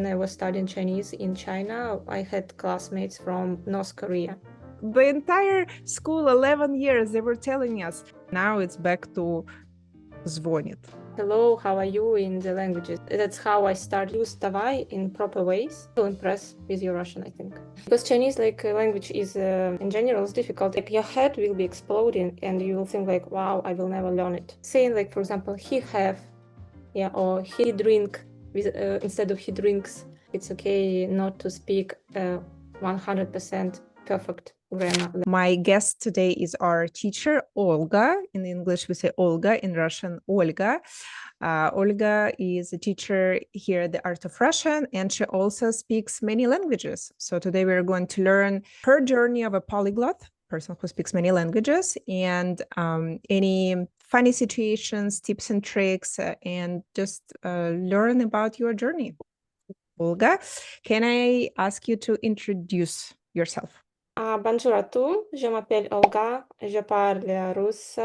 when I was studying Chinese in China, I had classmates from North Korea. The entire school, 11 years, they were telling us. Now it's back to звонит. Hello, how are you in the languages? That's how I start use давай in proper ways to impress with your Russian, I think. Because Chinese language is in general is difficult. Like your head will be exploding and you will think like, wow, I will never learn it. Saying like, for example, he have, yeah, or he drink with instead of he drinks. It's okay not to speak 100% perfect grammar. My guest today is our teacher, Olga. In English, we say Olga. In Russian, Olga. Olga is a teacher here at the Art of Russian, and she also speaks many languages. So today we're going to learn her journey of a polyglot, person who speaks many languages, and any funny situations, tips and tricks, and just learn about your journey. Olga, can I ask you to introduce yourself? Bonjour à tous, je m'appelle Olga, je parle russe,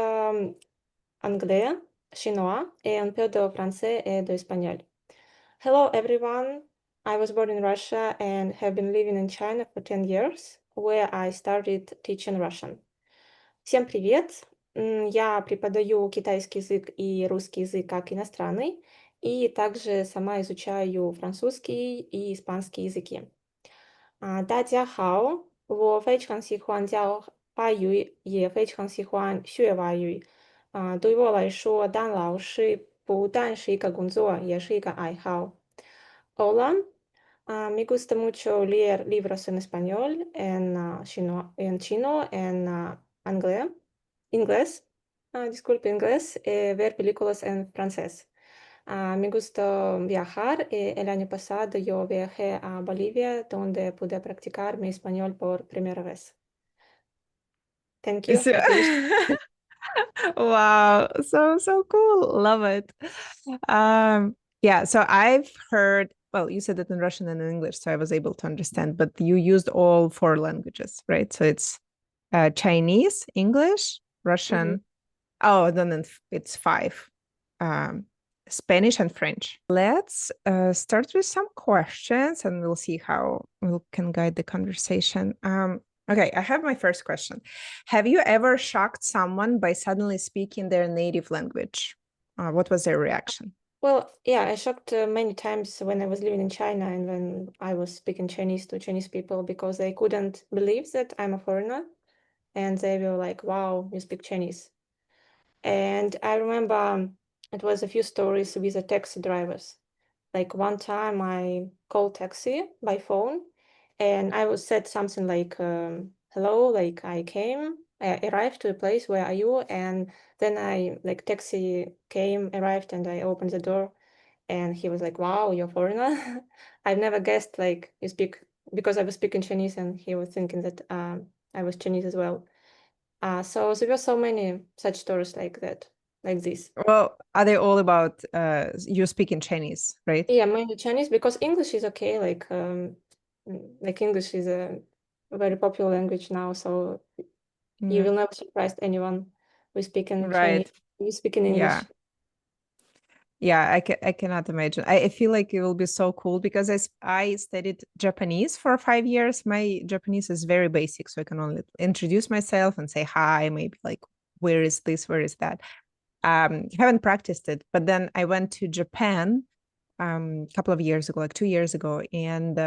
anglais, chinois et un peu de français et d'espagnol. Hello everyone, I was born in Russia and have been living in China for 10 years, where I started teaching Russian. Всем привет! Я преподаю китайский язык и русский язык как иностранный, и также сама изучаю французский и испанский языки. 大家好，我非常喜欢教外语，也非常喜欢学外语。对我来说，当老师不但是一个工作，也是一个爱好。Hola, me gusta mucho leer libros en español, en chino, en inglés, disculpe, inglés, ver películas en francés. Me gusta viajar. El año pasado yo viajé a Bolivia, donde pude practicar mi español por primera vez. Thank you. So, wow, so cool. Love it. Yeah, so I've heard, well, you said it in Russian and in English, so I was able to understand, but you used all four languages, right? So it's Chinese, English, Russian. Oh, then it's five. Spanish and French. Let's start with some questions and we'll see how we can guide the conversation. Okay, I have my first question. Have you ever shocked someone by suddenly speaking their native language? What was their reaction? Well, yeah, I shocked many times when I was living in China and when I was speaking Chinese to Chinese people because they couldn't believe that I'm a foreigner. And they were like, wow, you speak Chinese. And I remember it was a few stories with the taxi drivers. Like one time I called taxi by phone and I was said something like, hello, like I arrived to a place, where are you? And then taxi came, arrived, and I opened the door and he was like, wow, you're a foreigner. I've never guessed like you speak, because I was speaking Chinese and he was thinking that I was Chinese as well. So there were so many such stories like that, like this. Well, are they all about you speaking Chinese, right? Yeah, mainly Chinese, because English is okay. Like English is a very popular language now, so you will never surprise anyone with speaking Chinese. Right. You speak in English. Yeah, I cannot imagine. I feel like it will be so cool because I studied Japanese for 5 years. My Japanese is very basic, so I can only introduce myself and say hi, maybe like, where is this, where is that? Haven't practiced it, but then I went to Japan a couple of years ago, like 2 years ago, and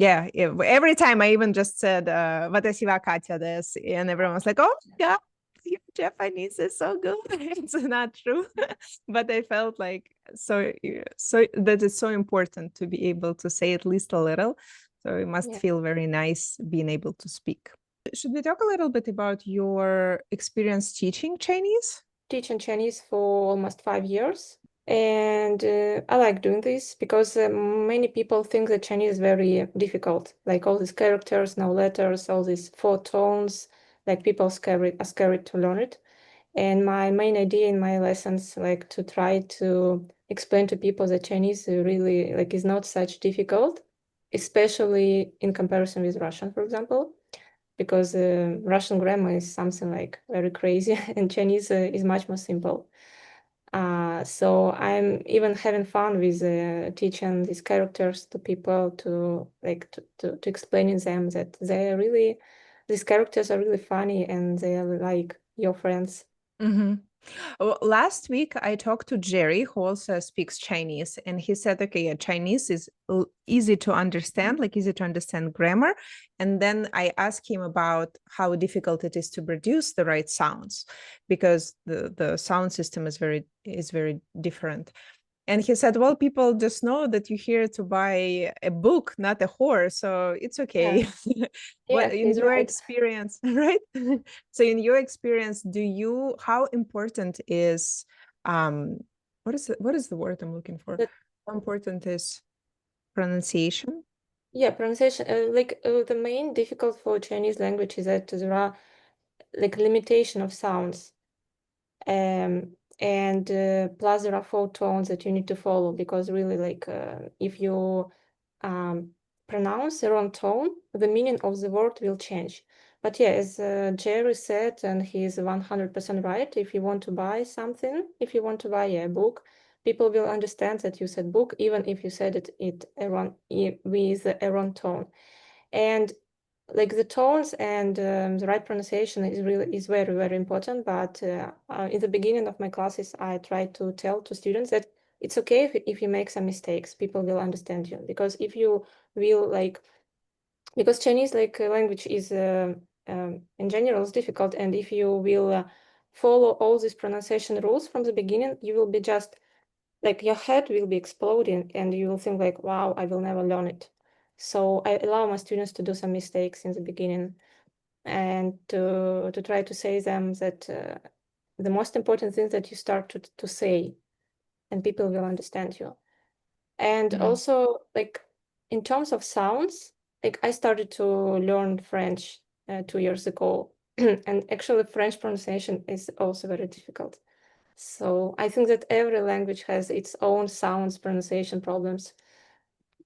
every time I even just said "Watashi wa Katia desu," and everyone was like, "Oh my god, your Japanese is so good." It's not true, but I felt like so that it's so important to be able to say at least a little. So it must feel very nice being able to speak. Should we talk a little bit about your experience teaching Chinese? Teaching Chinese for almost 5 years. And I like doing this because many people think that Chinese is very difficult, like all these characters, no letters, all these four tones, like people are scared to learn it. And my main idea in my lessons, like to try to explain to people that Chinese really like is not such difficult, especially in comparison with Russian, for example, because Russian grammar is something like very crazy and Chinese is much more simple. So I'm even having fun with teaching these characters to people to like to explaining them that they're really these characters are really funny and they're like your friends. Mm-hmm. Well, last week, I talked to Jerry, who also speaks Chinese, and he said, okay, yeah, Chinese is easy to understand, like easy to understand grammar. And then I asked him about how difficult it is to produce the right sounds, because the sound system is very different. And he said, well, people just know that you're here to buy a book, not a horse. So it's Yeah, okay. yeah, What in he's your right. experience, right? So in your experience, how important is what is the word I'm looking for? But How important is pronunciation? yeah, pronunciation the main difficult for Chinese language is that there are like limitation of sounds. And plus there are four tones that you need to follow because really if you um, pronounce the wrong tone, the meaning of the word will change. But yeah, as Jerry said, and he's 100% right, if you want to buy something, if you want to buy a book, people will understand that you said book, even if you said it with a wrong tone. And like the tones and the right pronunciation is very very important. But in the beginning of my classes, I try to tell to students that it's okay if you make some mistakes. People will understand you because if you will because Chinese language is in general is difficult, and if you will follow all these pronunciation rules from the beginning, you will be just like your head will be exploding and you will think like, wow, I will never learn it. So I allow my students to do some mistakes in the beginning and to try to say them that the most important thing that you start to say and people will understand you. And Mhm. also like in terms of sounds, like I started to learn French 2 years ago and actually French pronunciation is also very difficult. So I think that every language has its own sounds pronunciation problems.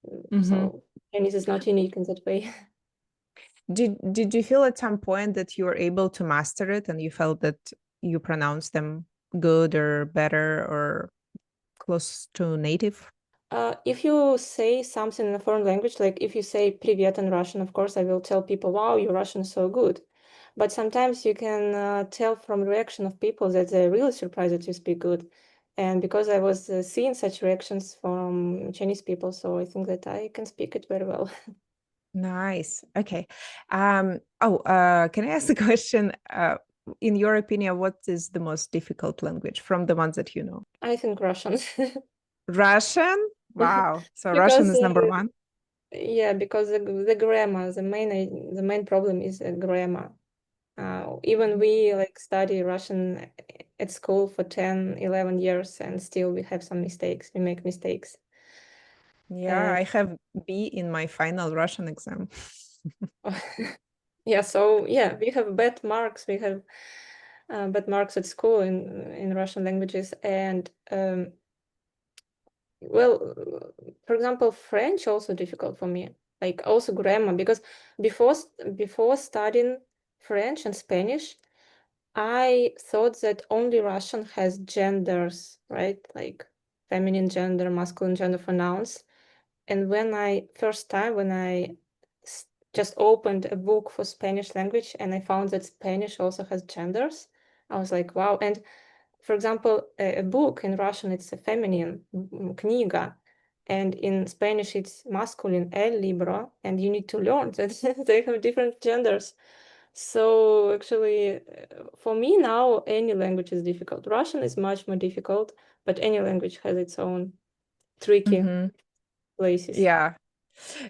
Mhm. So Chinese is not unique in that way. Did you feel at some point that you were able to master it and you felt that you pronounced them good or better or close to native? If you say something in a foreign language, like if you say "привет" in Russian, of course, I will tell people, "Wow, your Russian is so good." But sometimes you can tell from reaction of people that they're really surprised that you speak good. And because I was seeing such reactions from Chinese people, so I think that I can speak it very well. Nice. Okay. Can I ask a question? In your opinion, what is the most difficult language from the ones that you know? I think Russian. Russian? Wow. So Russian Because is number one? yeah, because the grammar, the main problem is grammar. Even Mhm. we like study Russian at school for 10, 11 years and still we have some mistakes. We make mistakes. Yeah, Uh, I have B in my final Russian exam. yeah, so yeah, we have bad marks. We have bad marks at school in Russian languages. And well, for example, French also difficult for me. Like also grammar, because before studying French and Spanish, I thought that only Russian has genders, right? Like feminine gender, masculine gender for nouns. And when I just opened a book for Spanish language and I found that Spanish also has genders, I was like, wow. And for example, a book in Russian, it's a feminine, книга, and in Spanish, it's masculine, el libro, and you need to learn that they have different genders. So actually, for me now, any language is difficult. Russian is much more difficult, but any language has its own tricky Hmm. places. Yeah.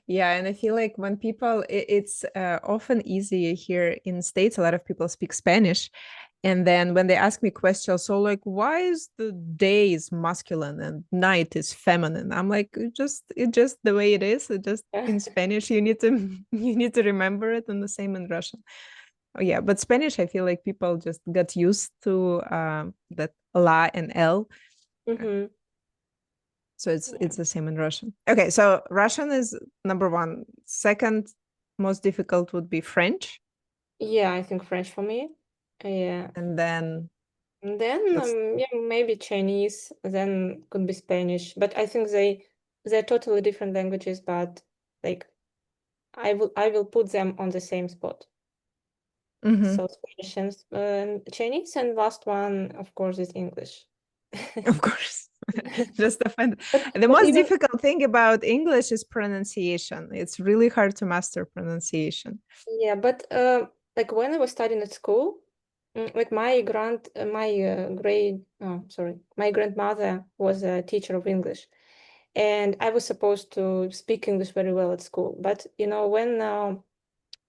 Yeah, and I feel like when people, it's often easy here in States, a lot of people speak Spanish. And then when they ask me questions, so like, why is the day is masculine and night is feminine? I'm like, it's just the way it is. It just in Spanish, you need to you need to remember it, and the same in Russian. Oh yeah, but Spanish, I feel like people just got used to that la and l. Mm-hmm. So it's the same in Russian. Okay, so Russian is number one. Second most difficult would be French, Yeah, I think French for me. Yeah. and then And then That's yeah, maybe Chinese, then could be Spanish. But I think they're totally different languages, but like I will put them on the same spot. Mhm. So Spanish and Chinese, and last one, of course, is English. Of course. Just offend. But The but most even difficult thing about English is pronunciation. It's really hard to master pronunciation. yeah, but like when I was studying at school, like my grandmother was a teacher of English, and I was supposed to speak English very well at school. But when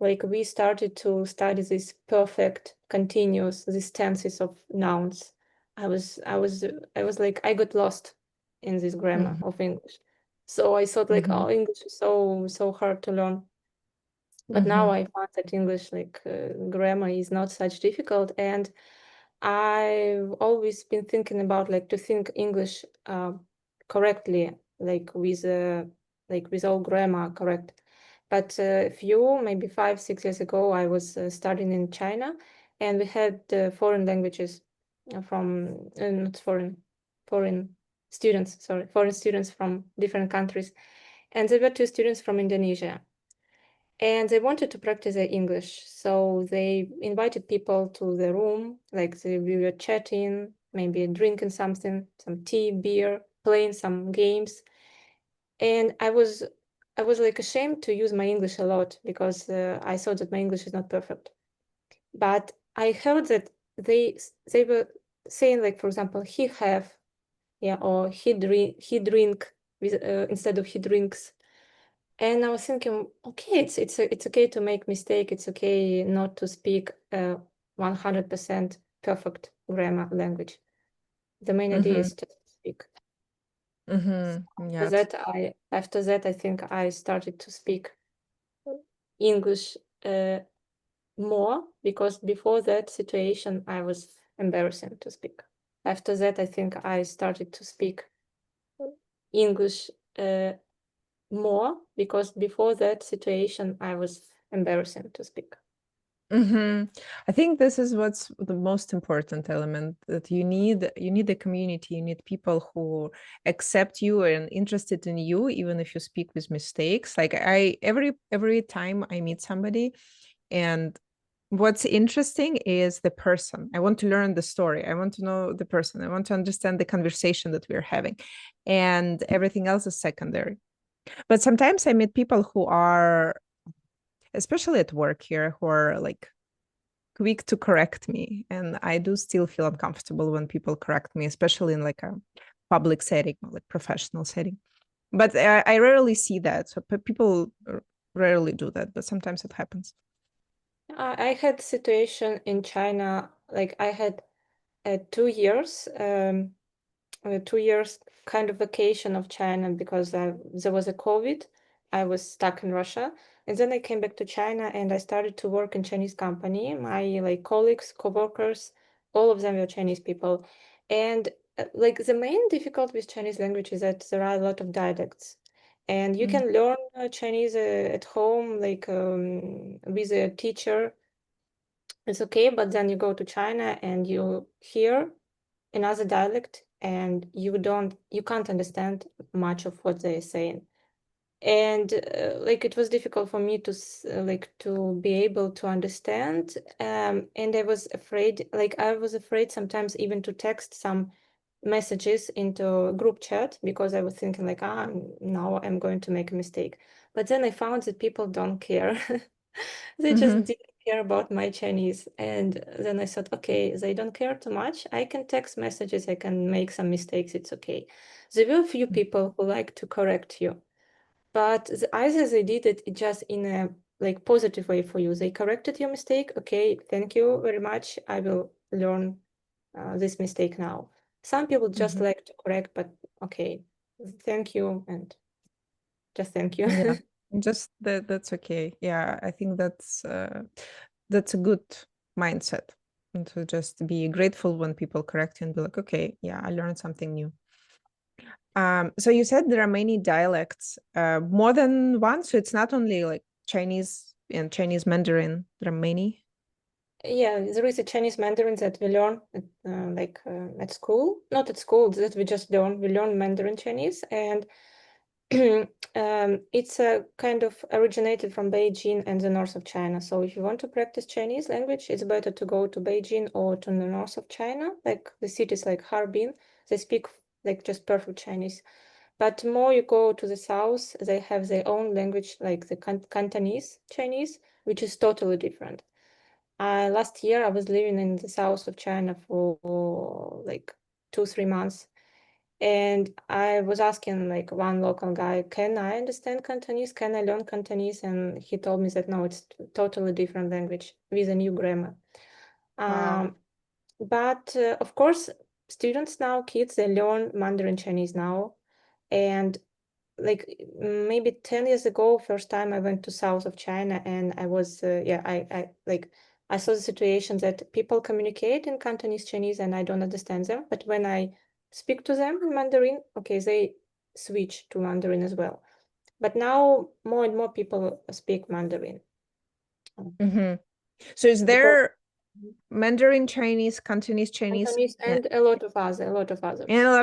like we started to study this perfect continuous these tenses of nouns, I was like I got lost in this grammar Mhm. of English. So I thought like, Mhm. oh, English is so hard to learn. But now Mhm. I found that English, like grammar, is not such difficult, and I've always been thinking about like to think English correctly, like with all grammar correct. But a few, maybe 5, 6 years ago, I was studying in China, and we had foreign languages from not foreign students, sorry, foreign students from different countries, and there were two students from Indonesia, and they wanted to practice their English. So they invited people to the room, like we were chatting, maybe drinking something, some tea, beer, playing some games. And I was like ashamed to use my English a lot because I thought that my English is not perfect. But I heard that they were saying, like, for example, he have, yeah, or he drink with instead of he drinks. And I was thinking, okay, it's okay to make mistake. It's okay not to speak 100% perfect grammar language. The main idea Mhm. is just to speak. Mhm. After Yeah. that, I think I started to speak English more because before that situation, I was embarrassing to speak. After that, I think I started to speak English more because before that situation, I was embarrassing to speak. I think this is what's the most important element, that you need a community, you need people who accept you and interested in you, even if you speak with mistakes. Like every time I meet somebody, and what's interesting is the person. I want to learn the story. I want to know the person. I want to understand the conversation that we're having, and everything else is secondary. But sometimes I meet people who are, especially at work here, who are like quick to correct me, and I do still feel uncomfortable when people correct me, especially in like a public setting or like professional setting. But I rarely see that, so people rarely do that, but sometimes it happens. I had situation in China, like I had 2 years, 2 years kind of vacation of China because there was a COVID. I was stuck in Russia, and then I came back to China and I started to work in Chinese company. My like colleagues, coworkers, all of them were Chinese people, and like the main difficulty with Chinese language is that there are a lot of dialects, and you Mm. can learn Chinese at home, like with a teacher. It's okay, but then you go to China and you hear another dialect and you can't understand much of what they're saying. And like it was difficult for me to like to be able to understand. And I was afraid sometimes even to text some messages into a group chat because I was thinking like, now I'm going to make a mistake. But then I found that people don't care. They just Hmm. didn't care about my Chinese. And then I thought, okay, they don't care too much. I can text messages, I can make some mistakes, it's okay. There were a few people who like to correct you, but either they did it just in a like positive way for you. They corrected your mistake. Okay, thank you very much. I will learn this mistake now. Some people just Hmm. like to correct, but okay, thank you and just thank you. Yeah, just that's okay. Yeah, I think that's a good mindset, and to just be grateful when people correct you and be like, okay, yeah, I learned something new. So you said there are many dialects, more than one, so it's not only like Chinese and Chinese Mandarin, there are many. Yeah, there is a Chinese Mandarin that we learn at school. Not at school, that we just learn. We learn Mandarin Chinese, and it's a kind of originated from Beijing and the north of China. So if you want to practice Chinese language, it's better to go to Beijing or to the north of China, like the cities like Harbin. They speak like just perfect Chinese. But more you go to the south, they have their own language, like the Cantonese Chinese, which is totally different. Last year I was living in the south of China for like 2-3 months, and I was asking like one local guy, can I understand Cantonese? Can I learn Cantonese? And he told me that no, it's totally different language with a new grammar. Wow. But of course, students now, kids, they learn Mandarin Chinese now, and like maybe 10 years ago, first time I went to south of China, and I was I saw the situation that people communicate in Cantonese Chinese and I don't understand them, but when I speak to them in Mandarin, okay, they switch to Mandarin as well. But now more and more people speak Mandarin. Mm-hmm. So is Because there Mandarin Chinese, Cantonese Chinese, Cantonese and a lot of and others. a lot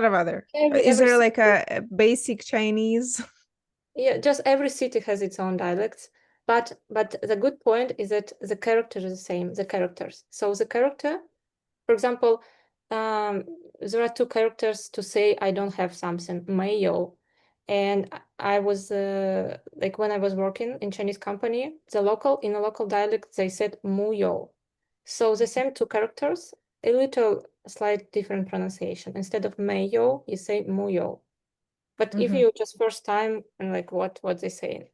of other? Is Every there like city, a basic Chinese? yeah, just every city has its own dialects. But the good point is that the character is the same, the characters. So the character, for example, there are two characters to say I don't have something, mayo. And I was like when I was working in Chinese company, in a local dialect, they said muyo. So the same two characters, a little slight different pronunciation. Instead of mayo, you say muyo. But if Mm-hmm. you just first time and like what they saying,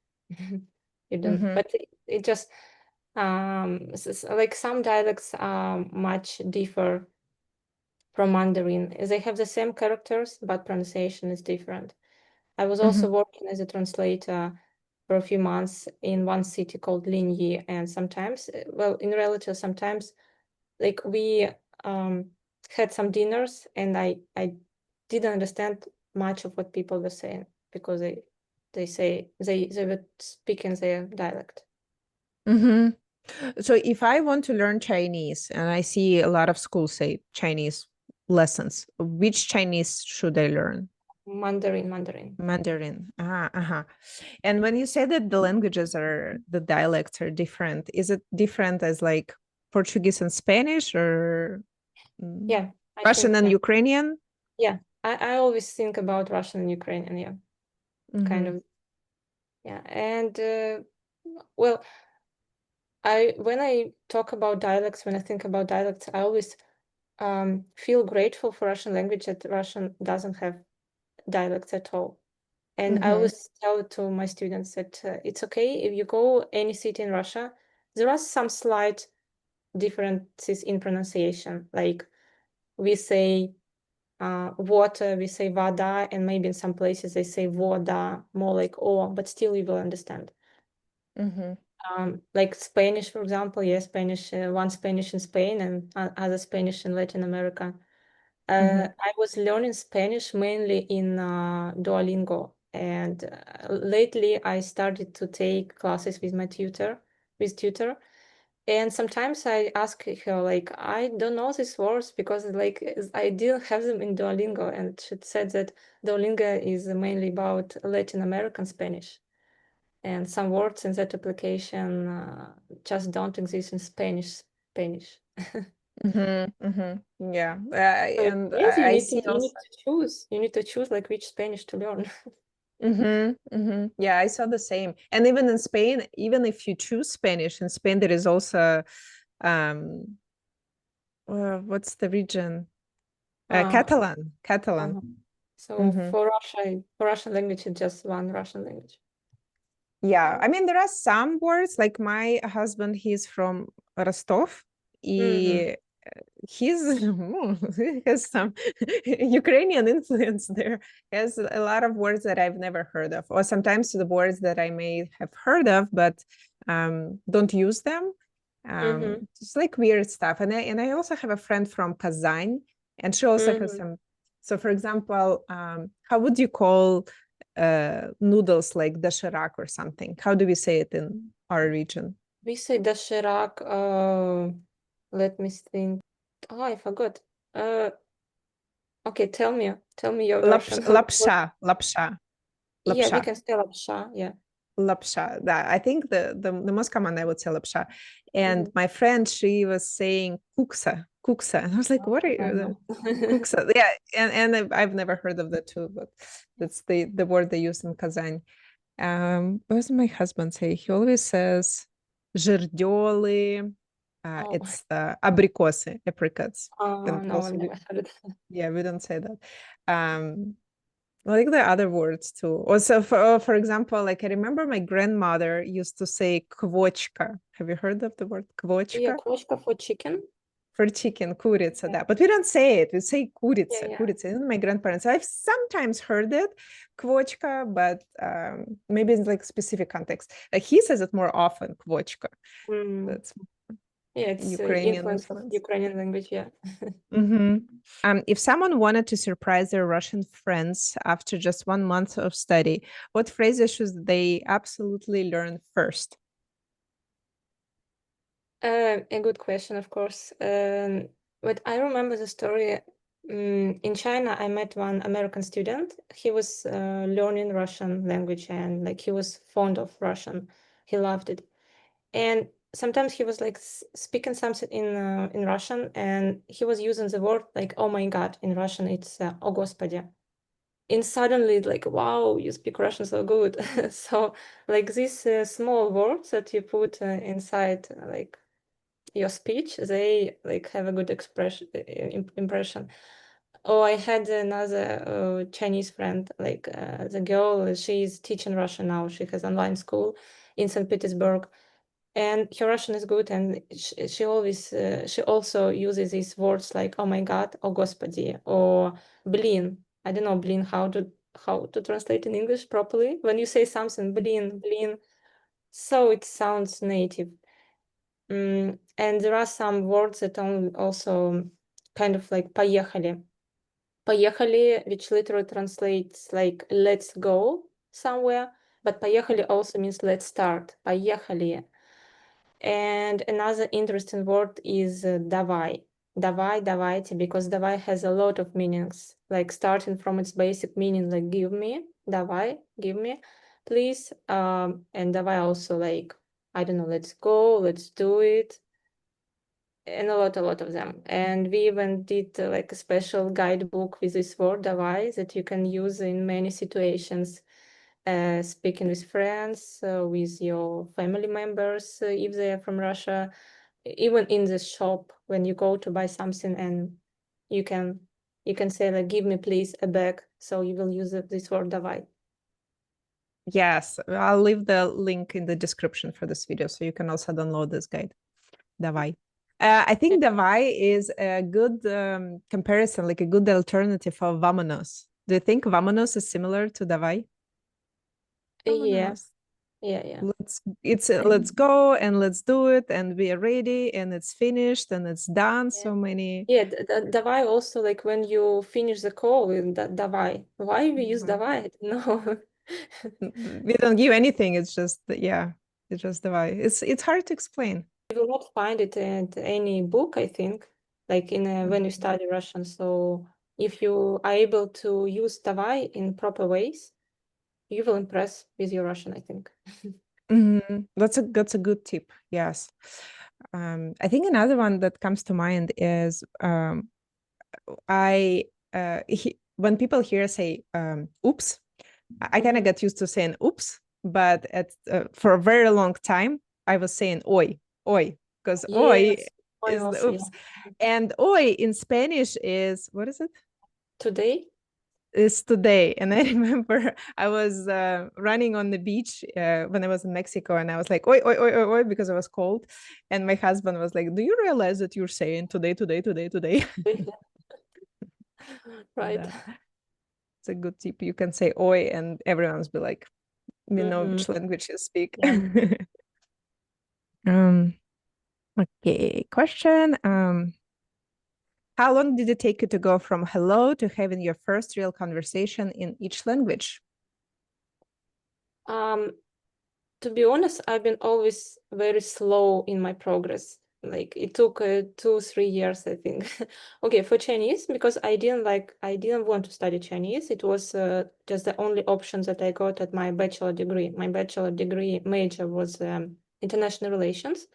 you don't. Mm-hmm. But it just like some dialects much differ from Mandarin. They have the same characters, but pronunciation is different. I was Mm-hmm. also working as a translator for a few months in one city called Linyi, and sometimes, well, in reality, sometimes like we had some dinners, and I didn't understand much of what people were saying because they were speaking their dialect. Mm-hmm. So if I want to learn Chinese and I see a lot of schools say Chinese lessons, which Chinese should I learn? Mandarin. Mandarin. Uh-huh. And when you say that the languages are, the dialects are different, is it different as like Portuguese and Spanish or mm, Yeah, I Russian think and yeah. Ukrainian? Yeah, I always think about Russian and Ukrainian, yeah, kind Mm-hmm. of, yeah. And well, I when I talk about dialects, when I think about dialects, I always feel grateful for Russian language that Russian doesn't have dialects at all. And I Mm-hmm. always tell to my students that it's okay if you go any city in Russia, there are some slight differences in pronunciation. Like we say water, we say vada, and maybe in some places they say voda, more like o, but still you will understand. Mm-hmm. Like Spanish, for example, yes, Spanish, one Spanish in Spain and other Spanish in Latin America. Mm-hmm. I was learning Spanish mainly in Duolingo, and lately I started to take classes with my tutor, and sometimes I ask her like, I don't know these words because like I didn't have them in Duolingo, and she said that Duolingo is mainly about Latin American Spanish, and some words in that application just don't exist in Spanish. Mm-hmm. Mm-hmm. Yeah. So it And means I see you need also. to choose. You need to choose like which Spanish to learn. Mm-hmm, mm-hmm. Yeah, I saw the same. And even in Spain, even if you choose Spanish, in Spain there is also um what's the region? Uh, Catalan. Catalan. uh-huh. So Mm-hmm. for Russian language, it's just one Russian language. Yeah, I mean there are some words like my husband, he's from Rostov. Mm-hmm. He he's he has some Ukrainian influence there. He has a lot of words that I've never heard of, or sometimes the words that I may have heard of, but don't use them. Mm-hmm. It's like weird stuff. And I also have a friend from Kazan, and she also has Mm-hmm. some. So, for example, how would you call noodles like dasharak or something? How do we say it in our region? We say dasherak. Let me think. Oh, I forgot. Okay, tell me your version. Lapsha, lapsha, Yeah, we lapsha. can spell up sha. Yeah. Lapsha. That I think the most common I would say lapsha. And Mhm. my friend, she was saying kuksa, kuksa. And I was like, what are No, you? no. Kuksa. Yeah, and I've never heard of that too, but that's the word they use in Kazan. What does my husband say? He always says жердёлы. Oh, It's abrikoсы, apricots. And no, I've also, never heard it. yeah, we don't say that. Like the other words too. Also, for example, like I remember my grandmother used to say kvochka. Have you heard of the word Yeah, kvochka? kvochka for chicken. For chicken, курица, Yeah, да. But we don't say it. We say yeah, курица, yeah. курица. And my grandparents. I've sometimes heard it, kvochka, but maybe in like specific context. Like he says it more often, kvochka. Mm. That's Yeah, it's Ukrainian influence of influence. Ukrainian language. Yeah. Mhm. If someone wanted to surprise their Russian friends after just 1 month of study, what phrases should they absolutely learn first? A good question, of course. But I remember the story. In China, I met one American student. He was learning Russian language and like he was fond of Russian. He loved it. And sometimes he was like speaking something in Russian, and he was using the word like "oh my God" in Russian. It's "о господи." And suddenly, like, wow, you speak Russian so good. So, like these small words that you put inside, like your speech, they like have a good expression impression. Oh, I had another Chinese friend, like the girl, she's teaching Russian now. She has online school in St. Petersburg, and her Russian is good. And she always, she also uses these words like, oh my God, oh господи, or blin. I don't know, blin, how to translate in English properly. When you say something, blin, blin, so it sounds native. And there are some words that also kind of like поехали. Поехали, which literally translates like let's go somewhere, but поехали also means let's start. Поехали. And another interesting word is давай. Давай, давайте, because давай has a lot of meanings, like starting from its basic meaning, like give me, давай, give me, please. And давай also like, I don't know, let's go, let's do it, and a lot of them. And we even did like a special guidebook with this word давай that you can use in many situations, speaking with friends, with your family members, if they are from Russia, even in the shop when you go to buy something, and you can say like, give me please a bag. So you will use this word давай. Yes, I'll leave the link in the description for this video so you can also download this guide. Давай. I think давай is a good comparison, like a good alternative of vamonos. Do you think vamonos is similar to давай? Yeah, Vamonos. yeah. Let's go and let's do it and we are ready and it's finished and it's done. Yeah. So many. Yeah, давай also like when you finish the call with давай. Why we use Mhm. давай? No. We don't give anything. It's just yeah, it's just давай. It's hard to explain. You will not find it in any book, I think, like in when you Mhm. study Russian. So if you are able to use давай in proper ways, you will impress with your Russian, I think. That's a good tip. Yes. I think another one that comes to mind is I when people here say oops, I kind of Mhm. got used to saying oops, but for a very long time I was saying oi, because oi Yes, I is the also, oops, yeah. and oi in Spanish is what is it? Today? Is today. And I remember I was running on the beach when I was in Mexico, and I was like, oi, oi, oi, oi, oi, because it was cold. And my husband was like, do you realize that you're saying today, today, today, today? Right. That it's a good tip. You can say oi, and everyone's be like, we know Mhm. which language you speak. Yeah. um, okay, question. How long did it take you to go from hello to having your first real conversation in each language? Um, to be honest, I've been always very slow in my progress. like it took 2-3 years, I think. Okay, for Chinese, because I didn't want to study Chinese. It was just the only option that I got at my bachelor degree. My bachelor degree major was international relations.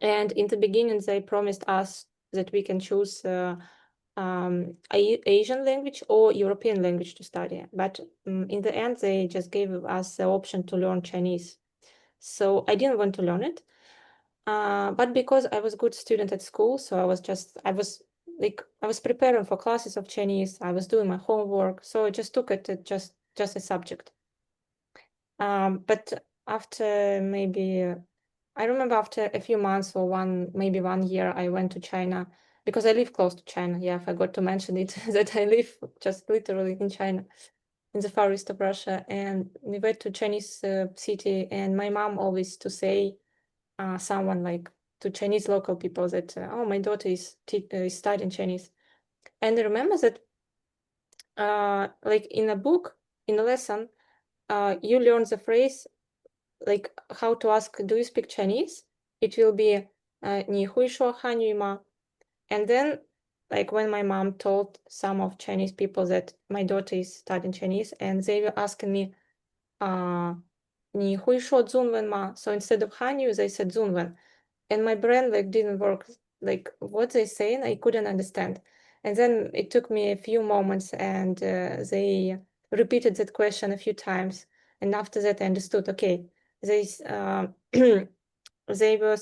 And in the beginning, they promised us that we can choose Asian language or European language to study. But in the end, they just gave us the option to learn Chinese. So I didn't want to learn it. But because I was a good student at school, so I was preparing for classes of Chinese. I was doing my homework, so I just took it just a subject. But after maybe I remember after a few months or maybe 1 year, I went to China because I live close to China. Yeah, I forgot to mention it that I live just literally in China, in the far east of Russia. And we went to Chinese city, and my mom always to say someone like to Chinese local people that oh, my daughter is studying Chinese. And I remember that like in a book, in a lesson, you learn the phrase like how to ask, do you speak Chinese? It will be 你会说汉语吗? And then like when my mom told some of Chinese people that my daughter is studying Chinese, and they were asking me, 你会说中文吗? So instead of 汉语, they said 中文. And my brain like didn't work. Like what they saying, I couldn't understand. And then it took me a few moments, and they repeated that question a few times. And after that, I understood. Okay, they they were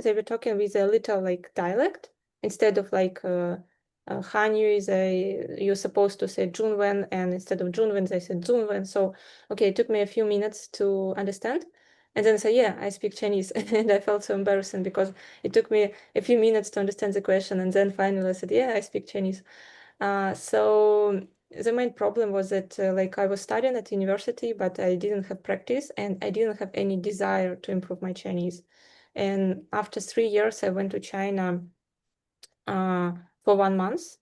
they were talking with a little like dialect instead of like Hanyu. You're supposed to say Junwen, and instead of Junwen, they said Zunwen. So okay, it took me a few minutes to understand. And then I say, yeah, I speak Chinese. And I felt so embarrassing because it took me a few minutes to understand the question. And then finally I said, yeah, I speak Chinese. So the main problem was that like I was studying at university, but I didn't have practice and I didn't have any desire to improve my Chinese. And after 3 years, I went to China for 1 month.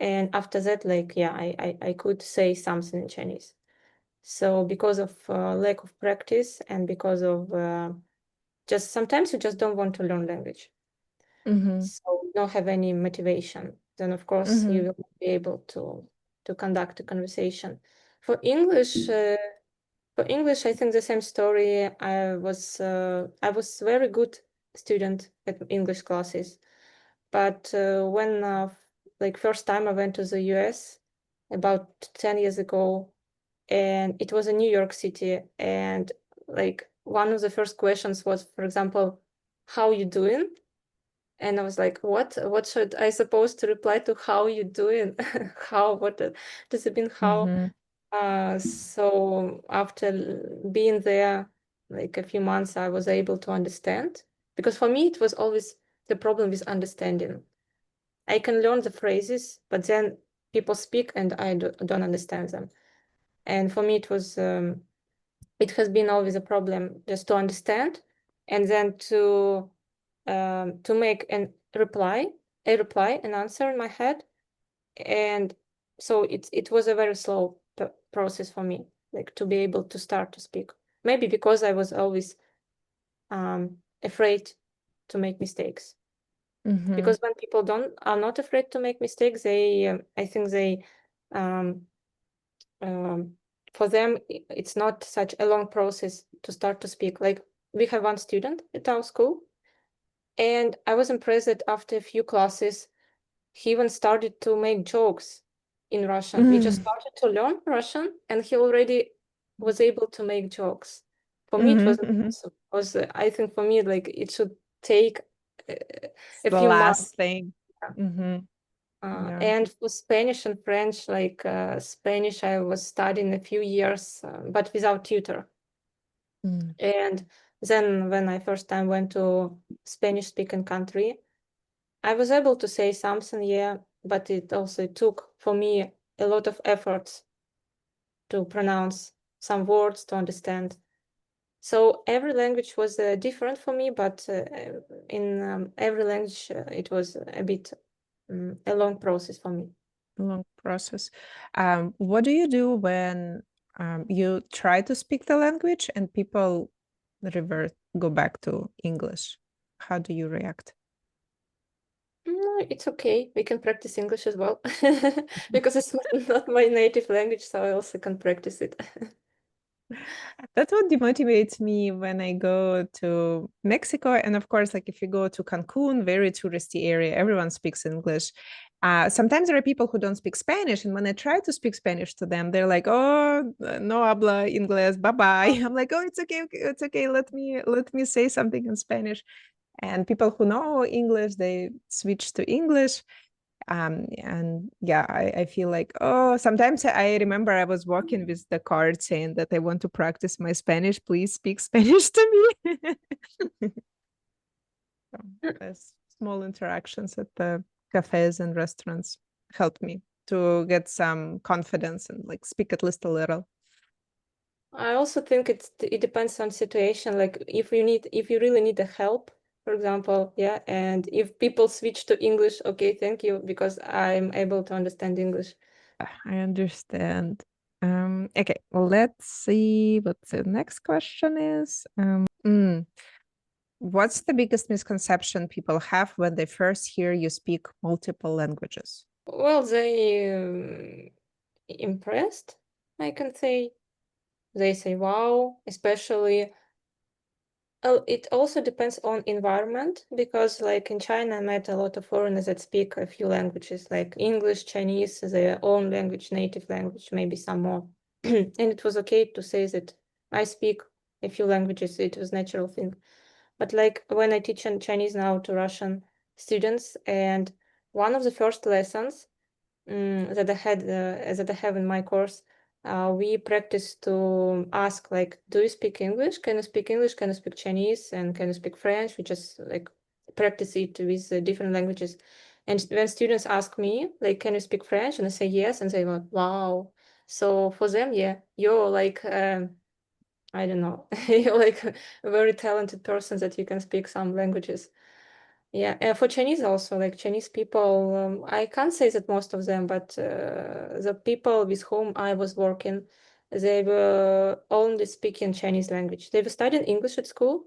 And after that, like, yeah, I could say something in Chinese. So because of lack of practice and because of just sometimes you just don't want to learn language. Mm-hmm. So you don't have any motivation. Then of course you Mm-hmm. will not be able to conduct a conversation. For English, I think the same story. I was very good student at English classes, but when like first time I went to the US about 10 years ago, and it was in New York City, and like one of the first questions was, for example, how you doing? And I was like, what should I supposed to reply to how you doing? How, what does it mean how? Mm-hmm. So after being there like a few months, I was able to understand, because for me it was always the problem with understanding. I can learn the phrases, but then people speak and I don't understand them. And for me it has been always a problem just to understand, and then to make an answer in my head. And so it was a very slow process for me, like to be able to start to speak. Maybe because I was always afraid to make mistakes. Mm-hmm. Because when people are not afraid to make mistakes, I think they um, um, for them it's not such a long process to start to speak. Like we have one student at our school, and I was impressed that after a few classes he even started to make jokes in Russian. We just Mm-hmm. started to learn Russian, and he already was able to make jokes. For me, it was Mm-hmm. impressive. I think for me, like it should take uh, It's a the few last months. thing. Mm-hmm. Yeah. And for Spanish and French, like Spanish, I was studying a few years, but without tutor. Mm. And then when I first time went to Spanish-speaking country, I was able to say something, yeah, but it also took for me a lot of efforts to pronounce some words, to understand. So every language was different for me, but in every language it was a bit a long process for me. Long process. What do you do when you try to speak the language and people revert, go back to English? how do you react? No, it's okay. We can practice English as well because it's not my native language, so I also can practice it. That's what demotivates me when I go to Mexico. And of course, like if you go to Cancun, very touristy area, everyone speaks English. Sometimes there are people who don't speak Spanish. And when I try to speak Spanish to them, they're like, oh, no habla inglés, bye-bye. I'm like, oh, it's okay, it's okay. Let me say something in Spanish. And people who know English, they switch to English. And yeah, I feel like, oh, sometimes I remember I was walking with the card saying that I want to practice my Spanish. Please speak Spanish to me. So there's small interactions at the cafes and restaurants help me to get some confidence and like speak at least a little. I also think it depends on situation. Like if you really need the help, for example, yeah, and if people switch to English, okay, thank you, because I'm able to understand English. I understand. Okay, well, let's see what the next question is. What's the biggest misconception people have when they first hear you speak multiple languages? Well, they impressed, I can say. They say wow, especially. Oh, it also depends on environment because, like in China, I met a lot of foreigners that speak a few languages, like English, Chinese, their own language, native language, maybe some more. And it was okay to say that I speak a few languages. It was natural thing. But like when I teach in Chinese now to Russian students, and one of the first lessons that I have in my course, we practice to ask like, do you speak English? Can you speak English? Can you speak Chinese? And can you speak French? We just like practice it with different languages. And when students ask me like, can you speak French? And I say yes, and they go, wow. So for them, yeah, you're like I don't know, you're like a very talented person that you can speak some languages. Yeah, and for Chinese also, like Chinese people, I can't say that most of them, but the people with whom I was working, they were only speaking Chinese language. They were studying English at school,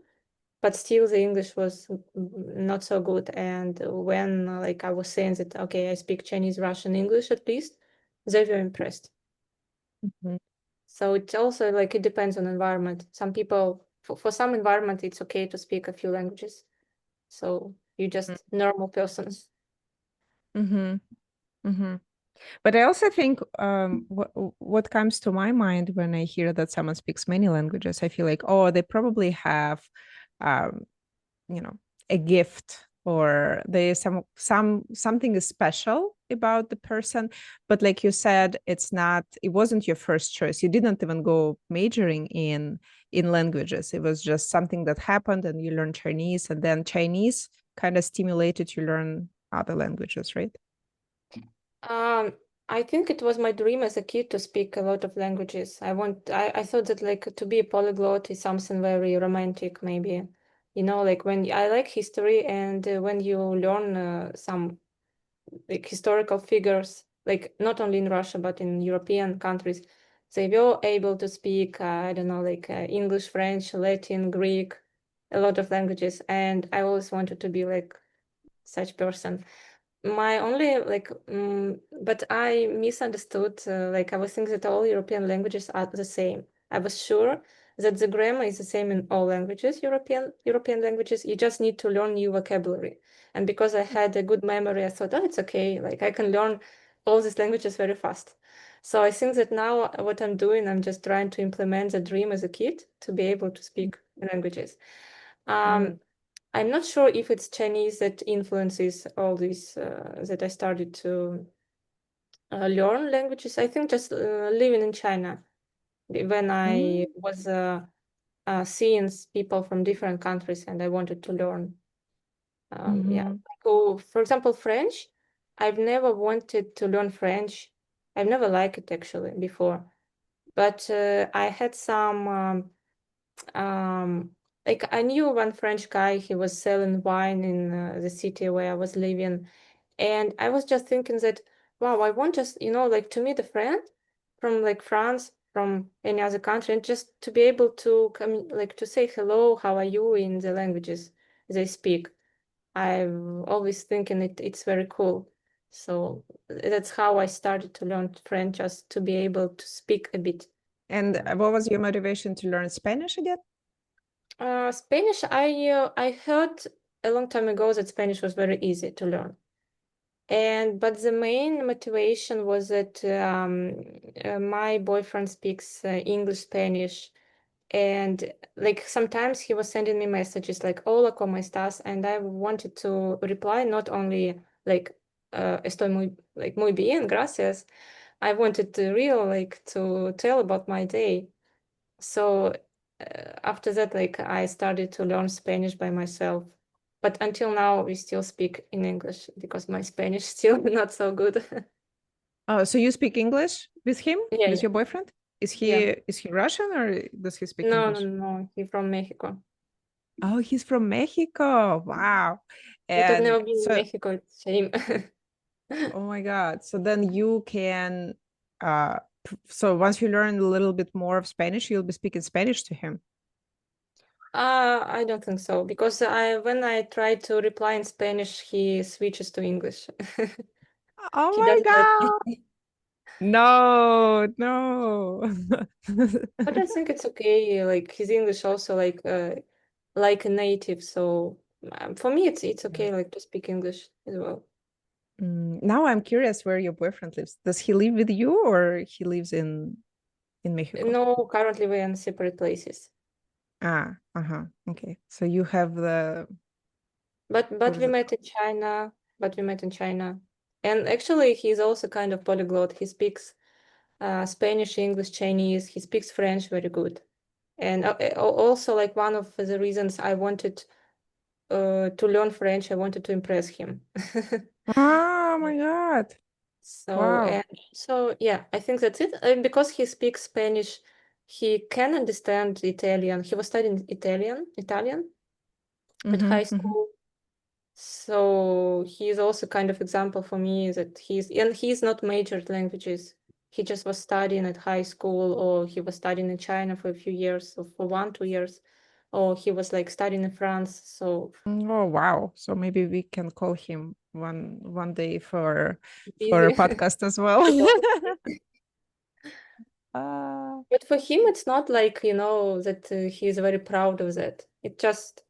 but still the English was not so good. And when like I was saying that, okay, I speak Chinese, Russian, English at least, they were impressed. Mhm. So it's also like it depends on environment. Some people, for some environment, it's okay to speak a few languages. So you're just normal persons. Mm-hmm. Mm-hmm. But I also think what comes to my mind when I hear that someone speaks many languages, I feel like, oh, they probably have um, you know, a gift or there's something is special about the person. But like you said, it wasn't your first choice. You didn't even go majoring in languages. It was just something that happened and you learned Chinese, and then Chinese kind of stimulated you learn other languages, right? Um, I think it was my dream as a kid to speak a lot of languages. I thought that like to be a polyglot is something very romantic, maybe. You know, like when I like history and when you learn some like historical figures, like not only in Russia but in European countries, they were able to speak, I don't know, like English, French, Latin, Greek, a lot of languages, and I always wanted to be like such person. My only like but I misunderstood, like I was thinking that all European languages are the same. I was sure that the grammar is the same in all languages, European languages. You just need to learn new vocabulary. And because I had a good memory, I thought, oh, it's okay, like I can learn all these languages very fast. So I think that now what I'm doing, I'm just trying to implement the dream as a kid to be able to speak languages. Mm. um I'm not sure if it's Chinese that influences all this, that I started to learn languages. I think just living in China when I Mm. was seeing people from different countries and I wanted to learn. Yeah, Mm-hmm. like, oh, for example, French. I've never wanted to learn French. I've never liked it actually before, but I had some. Um, like I knew one French guy, he was selling wine in the city where I was living. And I was just thinking that, wow, I want just, like to meet a friend from like France, from any other country, and just to be able to come, like to say hello, how are you in the languages. they speak. I'm always thinking it's very cool. So that's how I started to learn French, just to be able to speak a bit. And what was your motivation to learn Spanish again? Spanish, I heard a long time ago that Spanish was very easy to learn. But the main motivation was that my boyfriend speaks English, Spanish, and like sometimes he was sending me messages like "Hola, ¿cómo estás?" and I wanted to reply not only like "Estoy muy bien, gracias." I wanted to real like to tell about my day. So after that, like I started to learn Spanish by myself. But until now, we still speak in English because my Spanish still not so good. Oh, so you speak English with him, Yeah, with yeah, your boyfriend? yeah. Is he Russian or does he speak No, no, English? no. He's from Mexico. Oh, he's from Mexico. Wow. But I've And never been in so, Mexico. It's a shame. oh my God. So then you can, so once you learn a little bit more of Spanish, you'll be speaking Spanish to him. I don't think so because when I try to reply in Spanish, he switches to English. Oh He my doesn't like God. it. No, no. But I think it's okay. Like his English also like a native. So for me, it's Yeah. okay like to speak English as well. Now I'm curious where your boyfriend lives. Does he live with you or he lives in Mexico? No, currently we're in separate places. Ah, uh-huh. Okay. So you have the what But is we it met called? in China. But we met in China, and actually he's also kind of polyglot. He speaks Spanish, English, Chinese. He speaks French very good. And also, like one of the reasons I wanted to learn French, I wanted to impress him. Oh my God. So Wow. and so yeah, I think that's it. And because he speaks Spanish, he can understand Italian. He was studying Italian at Mm-hmm, high mm-hmm, school. So he is also kind of example for me that he's not majored languages. He just was studying at high school, or he was studying in China for a few years, or for 1, 2 years, or he was like studying in France. So Oh wow. So maybe we can call him one day for a busy. podcast as well. But also for him, uh, but for him, it's not like that he is very proud of that. It just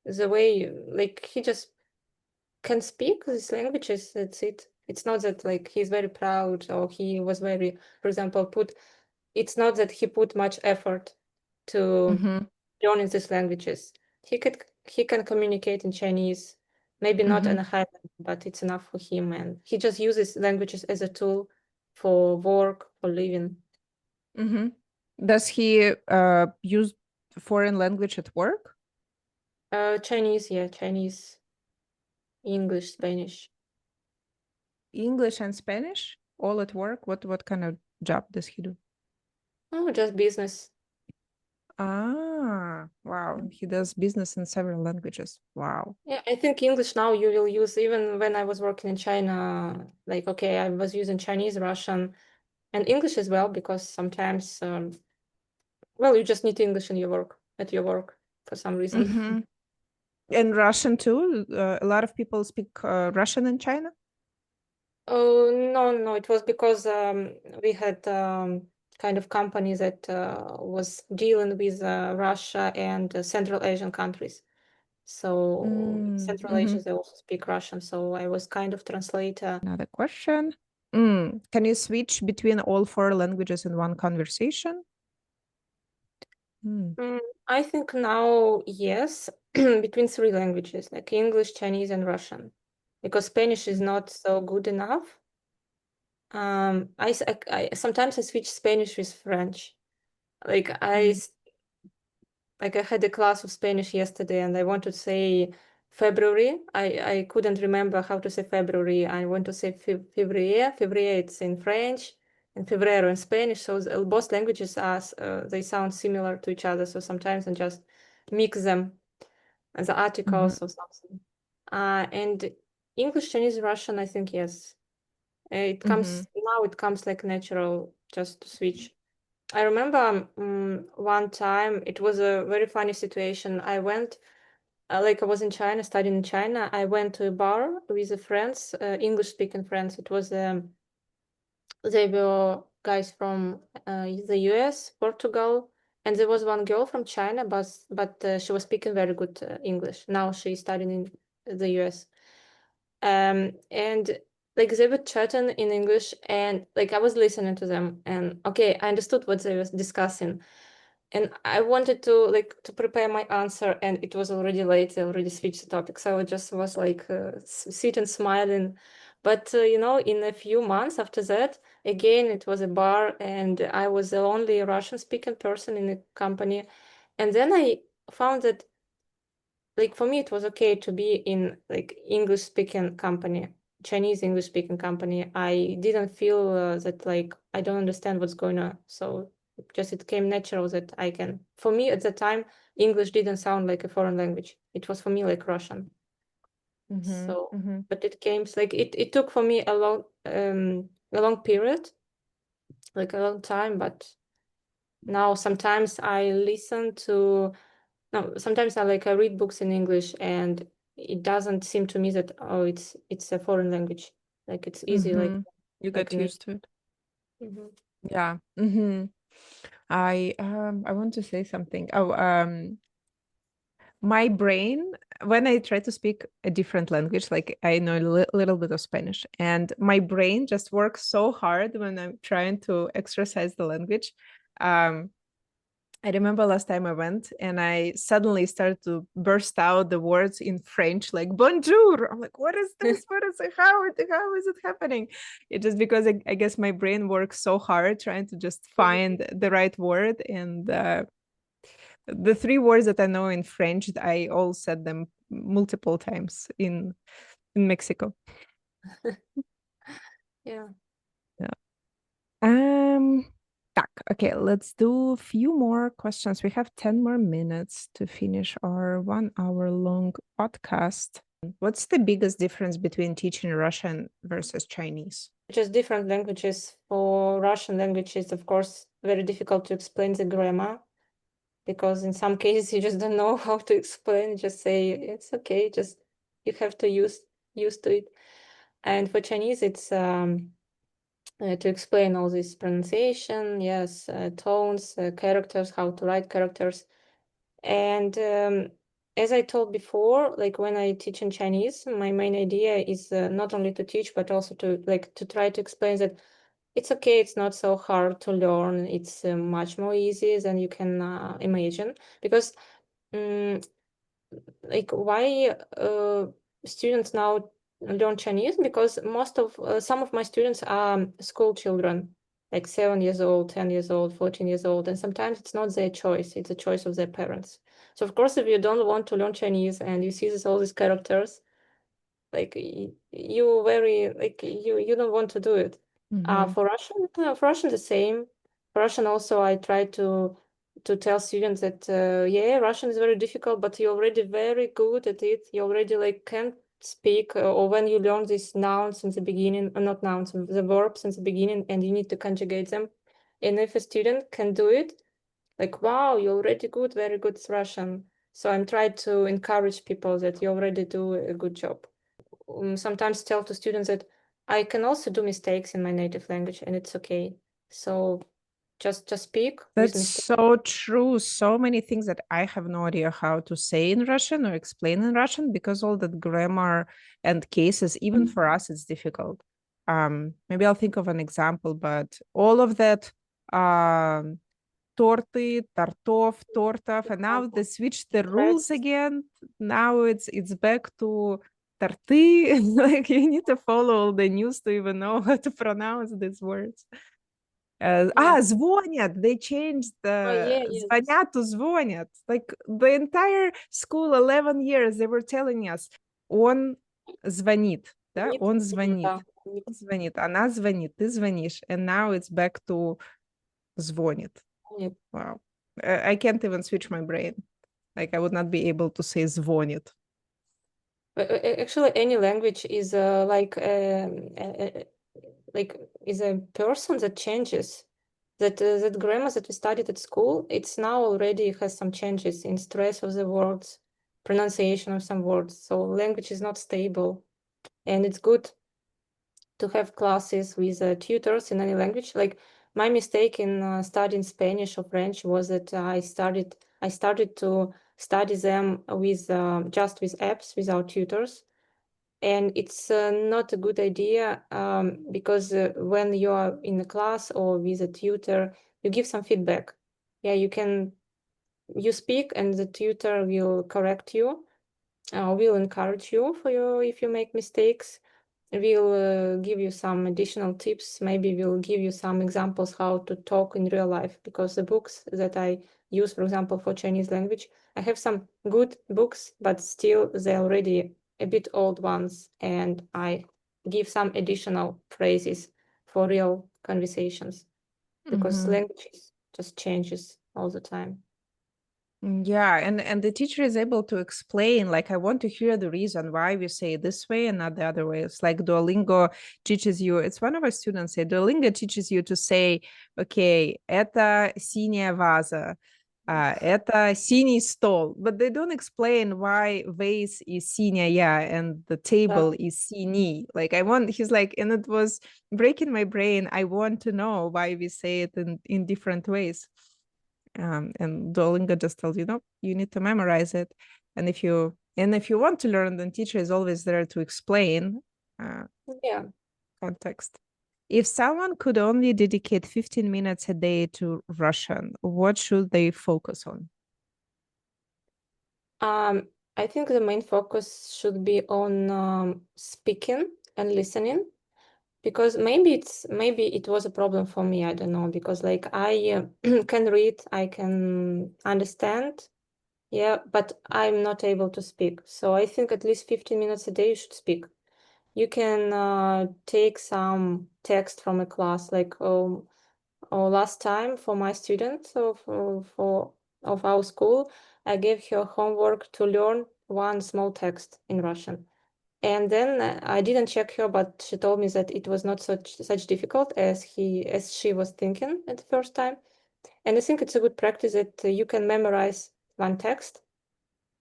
the way like he just can speak these languages. That's it. It's not that like he's very proud or he was very, for example, it's not that he put much effort to mm-hmm, learning these languages. He can communicate in Chinese, maybe not mm-hmm, in a high level, but it's enough for him. And he just uses languages as a tool for work, for living. mm-hmm. Does he use foreign language at work? Chinese, yeah, Chinese, English, Spanish. English and Spanish all at work? What kind of job does he do? Oh, just business. Ah, wow. He does business in several languages. Wow. Yeah, I think English now you will use even when I was working in China. Like, okay, I was using Chinese, Russian, and English as well because sometimes, well, you just need English in your work at your work for some reason. Mm-hmm. And Russian too? A lot of people speak Russian in China? Oh, no, no, it was because we had kind of company that was dealing with Russia and Central Asian countries. So Central Mm-hmm. Asia, they also speak Russian. So I was kind of translator. Another question. Can you switch between all four languages in one conversation? Mm, I think now, yes, between three languages, like English, Chinese, and Russian, because Spanish is mm, not so good enough. Sometimes I switch Spanish with French. Like mm, I had a class of Spanish yesterday and I want to say February. I couldn't remember how to say February. I want to say février. Février it's in French and febrero in Spanish. So both languages they sound similar to each other. So sometimes I just mix them as mhm, articles or something. And English, Chinese, Russian, I think yes. It mhm, comes now. It comes like natural just to switch. I remember one time it was a very funny situation. I went. like I was in China, studying in China. I went to a bar with the friends, English-speaking friends. It was they were guys from the US, Portugal, and there was one girl from China, but she was speaking very good English. Now she's studying in the US. And like they were chatting in English, and like I was listening to them, and okay, I understood what they was discussing, and I wanted to like to prepare my answer, and it was already late. I already switched the topic, so I just was like sitting smiling. But you know, in a few months after that, again, it was a bar, and I was the only Russian-speaking person in the company. And then I found that like for me it was okay to be in like English speaking company, Chinese English speaking company. I didn't feel that like I don't understand what's going on, so just it came natural that I can, for me at the time English didn't sound like a foreign language. It was for me like Russian. So but it came like it took for me a long period, like a long time. But now sometimes I listen to, no, sometimes I read books in English, and it doesn't seem to me that oh it's a foreign language. Like it's easy, You like get an used to it. Mhm. Yeah. I want to say something. My brain, when I try to speak a different language, like I know a little bit of Spanish, and my brain just works so hard when I'm trying to exercise the language. Um, I remember last time I went and I suddenly started to burst out the words in French, like bonjour. I'm like, what is this? What is it? How is it happening? It's just because I guess my brain works so hard trying to just find the right word. And the three words that I know in French, I all said them multiple times in Mexico. Yeah. Yeah. Um, Так, okay, let's do a few more questions. We have 10 more minutes to finish our 1 hour long podcast. What's the biggest difference between teaching Russian versus Chinese? Just different languages. For Russian languages, of course, very difficult to explain the grammar, because in some cases you just don't know how to explain. Just say it's okay. Just you have to used to it. And for Chinese, it's to explain all this pronunciation, yes, tones, characters, how to write characters. And as I told before, like when I teach in Chinese, my main idea is not only to teach, but also to like to try to explain that it's okay, it's not so hard to learn. It's much more easy than you can imagine. Because um, like why students now learn Chinese? Because most of some of my students are school children, like 7 years old, 10 years old, 14 years old, and sometimes it's not their choice, it's a choice of their parents. So of course, if you don't want to learn Chinese and you see all these characters, like you very like you don't want to do it. For Russian the same. For Russian also, I try to tell students that yeah, Russian is very difficult, but you're already very good at it. You already like can speak, or when you learn these nouns in the beginning, or not nouns, the verbs in the beginning, and you need to conjugate them. And if a student can do it, like wow, you're already good, very good at Russian. So I'm trying to encourage people that you already do a good job. Sometimes tell to students that I can also do mistakes in my native language, and it's okay. So just speak with That's mistakes. so true. So many things that I have no idea how to say in Russian or explain in Russian because all that grammar and cases, even for us, it's difficult. Maybe I'll think of an example, but all of that torty, tartov, tortov, and now they switched the rules again. Now it's back to tarty. Like you need to follow all the news to even know how to pronounce these words. Yeah. Звонят. They changed Oh the yeah, yes. звонят to звонят. Like the entire school, 11 years, they were telling us, он звонит, да, Нет, он звонит. да, нет, Он звонит, она звонит, ты звонишь. And now it's back to звонит. нет. Wow. I can't even switch my brain. Like I would not be able to say звонит. Actually, any language is like is a person that changes. That grammar that we studied at school, it's now already has some changes in stress of the words. pronunciation of some words. So language is not stable, and it's good to have classes with tutors in any language. Like my mistake in studying Spanish or French was that I started to study them with just with apps without tutors, and it's not a good idea because when you are in a class or with a tutor, you give some feedback. Yeah, you speak and the tutor will correct you, will encourage you for if you make mistakes. We'll give you some additional tips. Maybe we'll give you some examples how to talk in real life, because the books that I use, for example, for Chinese language, I have some good books, but still they're already a bit old ones, and I give some additional phrases for real conversations, because language just changes all the time. Yeah, and the teacher is able to explain, like, I want to hear the reason why we say it this way and not the other way. It's like Duolingo teaches you, it's one of our students said, Duolingo teaches you to say, okay, это синяя ваза, это синий стол, but they don't explain why vase is синяя and the table is синий. Like, he's like, and it was breaking my brain. I want to know why we say it in different ways. And Duolingo just tells you, no, you need to memorize it. And if you want to learn, then teacher is always there to explain Yeah. context. If someone could only dedicate 15 minutes a day to Russian, what should they focus on? I think the main focus should be on speaking and listening, because maybe it was a problem for me. I don't know, because like I can read, I can understand, yeah, but I'm not able to speak. So I think at least 15 minutes a day you should speak. You can take some text from a class, like last time for my student of our school, I gave her homework to learn one small text in Russian. And then I didn't check her, but she told me that it was not such difficult as she was thinking at the first time. And I think it's a good practice that you can memorize one text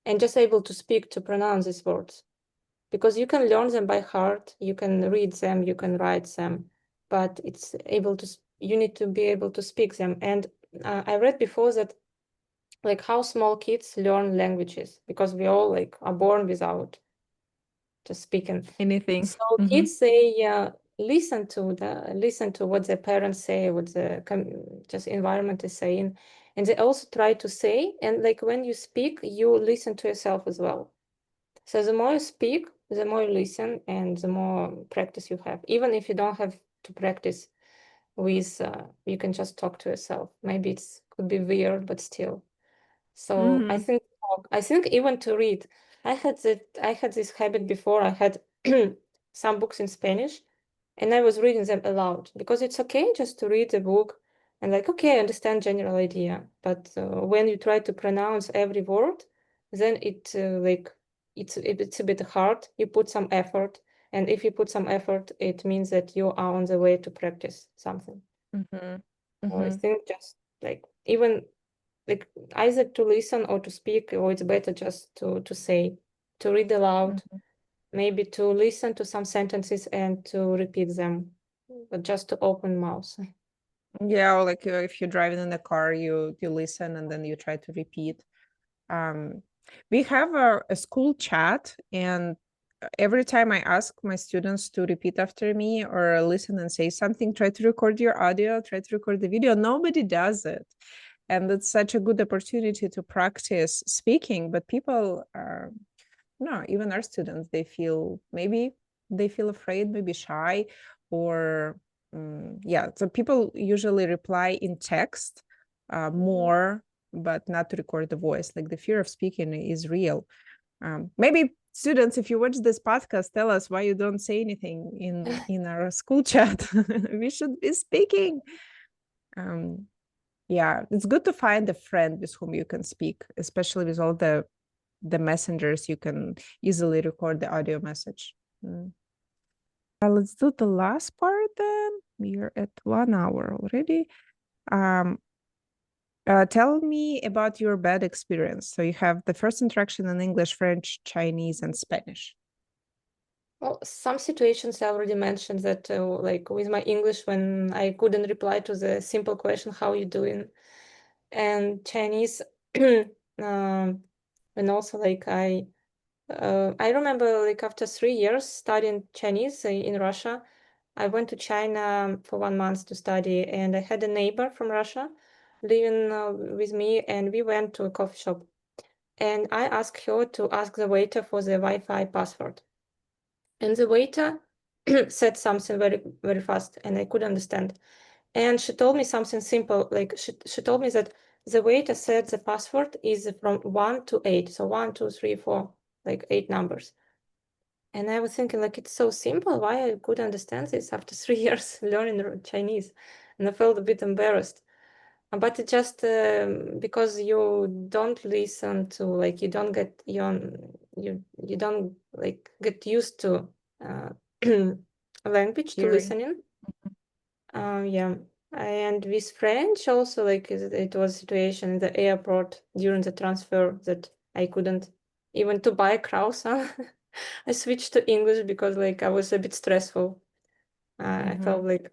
and just able to speak, to pronounce these words, because you can learn them by heart, you can read them, you can write them, but you need to be able to speak them. And I read before that, like, how small kids learn languages, because we all like are born without just speaking Anything. So kids, they listen to what their parents say, what the just environment is saying, and they also try to say. And like when you speak, you listen to yourself as well. So the more you speak, the more you listen, and the more practice you have. Even if you don't have to practice with, you can just talk to yourself. Maybe it could be weird, but still. So I think even to read, I had this habit before. I had some books in Spanish, and I was reading them aloud, because it's okay just to read a book and like, okay, I understand general idea, but when you try to pronounce every word, then it's a bit hard. You put some effort, and if you put some effort, it means that you are on the way to practice something. So I think just like even like either to listen or to speak, or it's better just to say, to read aloud, maybe to listen to some sentences and to repeat them, but just to open mouth. Yeah, or like if you're driving in the car, you listen and then you try to repeat. We have a school chat, and every time I ask my students to repeat after me or listen and say something, try to record your audio, try to record the video. Nobody does it. And it's such a good opportunity to practice speaking, but people no, even our students, they feel afraid, maybe shy, or yeah. So people usually reply in text more, but not to record the voice. Like the fear of speaking is real. Maybe students, if you watch this podcast, tell us why you don't say anything in our school chat. We should be speaking. Yeah, it's good to find a friend with whom you can speak, especially with all the messengers. You can easily record the audio message. Let's do the last part then. We're at 1 hour already. Tell me about your bad experience. So you have the first interaction in English, French, Chinese, and Spanish. Well, some situations I already mentioned that, like with my English, when I couldn't reply to the simple question, "How you doing?" And Chinese, um, and also like I remember like after 3 years studying Chinese in Russia, I went to China for 1 month to study, and I had a neighbor from Russia living with me, and we went to a coffee shop, and I asked her to ask the waiter for the Wi-Fi password. And the waiter said something very, very fast, and I couldn't understand. And she told me something simple, like she told me that the waiter said the password is from 1 to 8. So 1, 2, 3, 4, like 8 numbers. And I was thinking, like, it's so simple. Why I couldn't understand this after 3 years learning Chinese? And I felt a bit embarrassed. But it just because you don't listen to, like, you don't get you don't like get used to uh, language to Hearing. listening. Yeah. And with French also, like, it was a situation in the airport during the transfer that I couldn't even to buy a croissant. I switched to English because, like, I was a bit stressful. I felt Mm-hmm. like,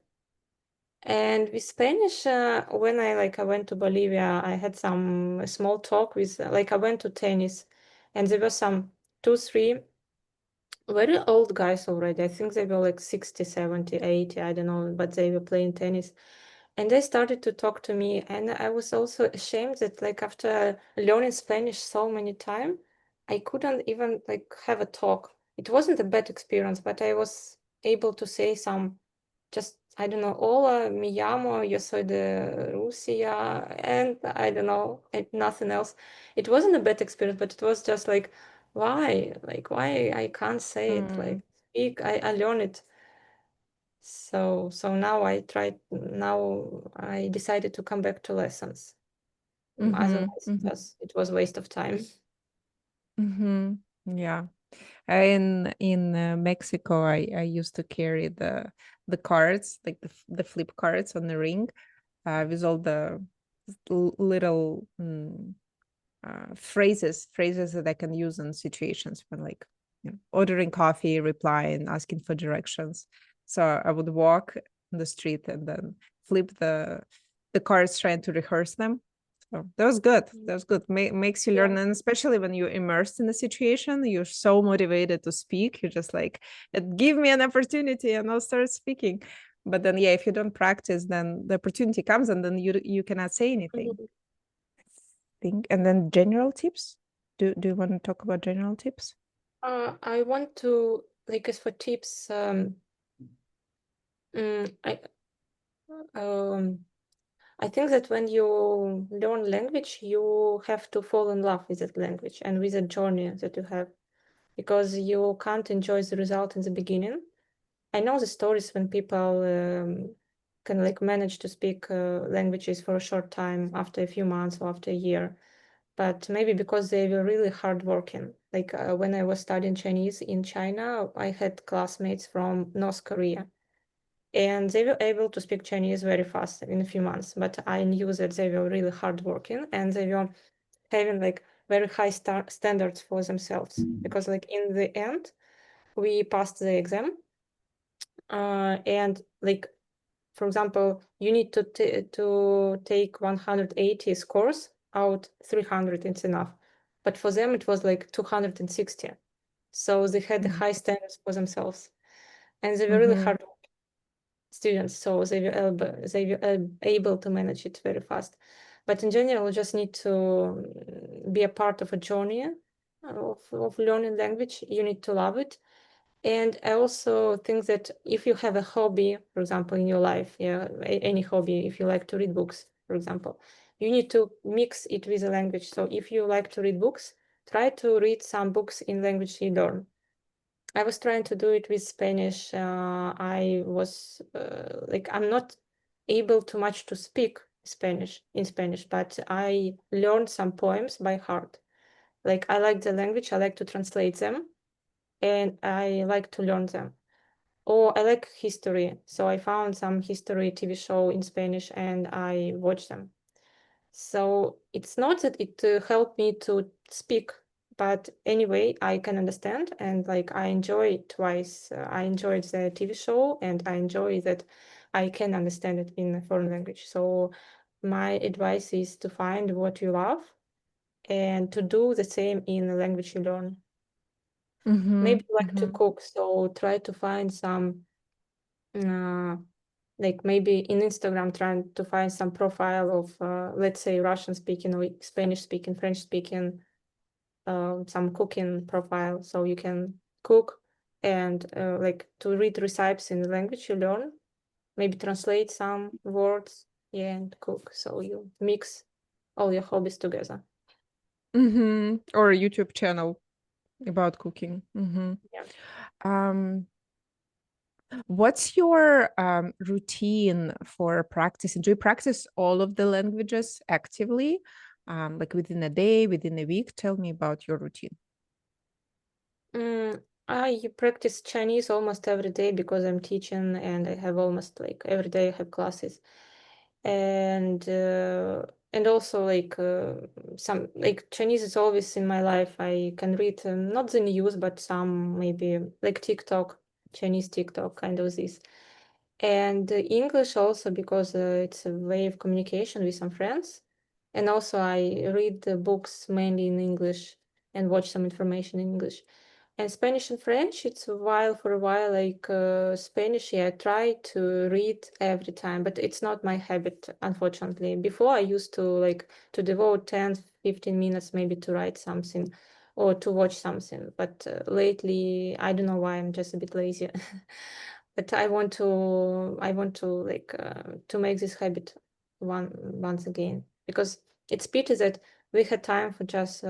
and with Spanish, when I went to Bolivia, I had some small talk with, like, I went to tennis, and there were some 2, 3 very old guys already. I think they were like 60, 70, 80, I don't know, but they were playing tennis. And they started to talk to me, and I was also ashamed that, like, after learning Spanish so many times, I couldn't even like have a talk. It wasn't a bad experience, but I was able to say some, just, I don't know, hola, me llamo, yo soy de Rusia, and I don't know, and nothing else. It wasn't a bad experience, but it was just like, why? Like, why I can't say it? Mm. Like, speak, I learn it. So now I decided to come back to lessons. Mm-hmm. Otherwise, Mm-hmm. it was waste of time. Mm-hmm. Yeah. In Mexico, I used to carry the cards, like the flip cards on the ring, with all the little phrases that I can use in situations when, like, ordering coffee, reply, and asking for directions. So I would walk on the street and then flip the cards, trying to rehearse them. So that was good. That was good. Makes you Yeah. learn, and especially when you're immersed in the situation, you're so motivated to speak. You're just like, give me an opportunity, and I'll start speaking. But then, yeah, if you don't practice, then the opportunity comes, and then you cannot say anything. Mhm. Think. And then general tips. Do you want to talk about general tips? I want to, like, as for tips, mm, um, I think that when you learn language, you have to fall in love with that language and with the journey that you have, because you can't enjoy the result in the beginning. I know the stories when people can, like, manage to speak languages for a short time after a few months or after a year, but maybe because they were really hardworking. Like when I was studying Chinese in China, I had classmates from North Korea, and they were able to speak Chinese very fast in a few months. But I knew that they were really hardworking, and they were having like very high standards for themselves, because, like, in the end, we passed the exam, and, like, for example, you need to take 180 scores out 300, it's enough. But for them, it was like 260. So they had the high standards for themselves. And they were really Mm-hmm. hard students, so they were able to manage it very fast. But in general, you just need to be a part of a journey of learning language. You need to love it. And I also think that if you have a hobby, for example, in your life, yeah, any hobby, if you like to read books, for example, you need to mix it with a language. So if you like to read books, try to read some books in language you learn. I was trying to do it with Spanish. I was like, I'm not able too much to speak Spanish in Spanish, but I learned some poems by heart. Like, I like the language, I like to translate them, and I like to learn them. Or I like history, so I found some history TV show in Spanish and I watched them. So it's not that it helped me to speak, but anyway, I can understand, and like I enjoy it twice. I enjoyed the TV show, and I enjoy that I can understand it in a foreign language. So my advice is to find what you love and to do the same in the language you learn. Maybe you like to cook, so try to find some like maybe in Instagram, trying to find some profile of, let's say, Russian speaking or Spanish speaking, French speaking, some cooking profile. So you can cook and like to read recipes in the language you learn, maybe translate some words, yeah, and cook. So you mix all your hobbies together. Or a YouTube channel about cooking. Yeah. What's your routine for practicing? Do you practice all of the languages actively, like within a day, within a week? Tell me about your routine. I practice Chinese almost every day because I'm teaching and I have almost like every day I have classes. And also like some like Chinese is always in my life. I can read not the news, but some maybe like TikTok, Chinese TikTok, kind of this. And English also because it's a way of communication with some friends. And also I read the books mainly in English and watch some information in English. And Spanish and French, it's for a while, like Spanish, yeah, I try to read every time, but it's not my habit, unfortunately. Before I used to like to devote 10, 15 minutes maybe to write something or to watch something. But lately, I don't know why, I'm just a bit lazy. But I want to like to make this habit once again, because it's pity that we had time for just